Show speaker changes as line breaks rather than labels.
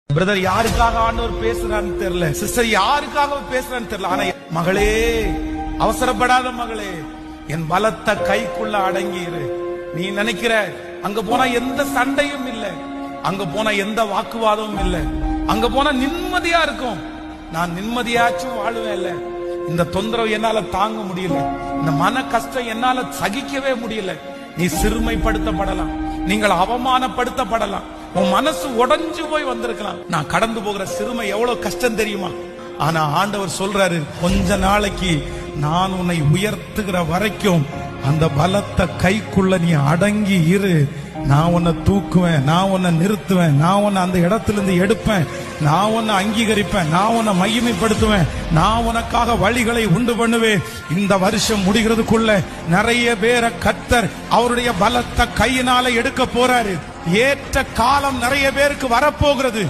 Brother யாருக்காக ஆண்டவர் பேசுறான்னு தெரியல, சிஸ்டர் யாருக்காக பேசுறான்னு தெரியல. ஆனா மகளே, அவசரப்படாத மகளே, என் பலத்த கைக்குள்ள அடங்கிரு. நீ நினைக்கிற அங்க போனா எந்த சண்டையும் இல்ல, அங்க போனா எந்த வாக்குவாதமும் இல்ல, அங்க போனா நிம்மதியா இருக்கும். நான் நிம்மதியாச்சும் வாழுவேன் இல்ல. இந்த தொந்தரவு என்னால தாங்க முடியல, இந்த மன கஷ்டம் என்னால சகிக்கவே முடியல. நீ சிறுமைப்படுத்தப்படலாம், நீங்கள் அவமானப்படுத்தப்படலாம், உன் மனசு உடைஞ்சு போய் வந்திருக்கலாம். நான் கடந்து போகிற சிறுமை எவ்வளவு கஷ்டம் தெரியுமா? ஆனா ஆண்டவர் சொல்றாரு, கொஞ்ச நாளைக்கு நான் உன்னை உயர்த்துகிற வரைக்கும் அந்த பலத்த கைக்குள்ள நீ அடங்கி இரு. நான் உன்னை தூக்குவேன், நான் உன்னை நிறுத்துவேன், நான் உன்னை அந்த இடத்திலிருந்து எடுப்பேன், நான் உன்னை அங்கீகரிப்பேன், நான் உன்னை மகிமைப்படுத்துவேன், நான் உனக்காக வழிகளை உண்டு பண்ணுவேன். இந்த வருஷம் முடிகிறதுக்குள்ள நிறைய பேரை கர்த்தர் அவருடைய பலத்த கையினால எடுக்க போறாரு. ஏற்ற காலம் நிறைய பேருக்கு வரப்போகிறது.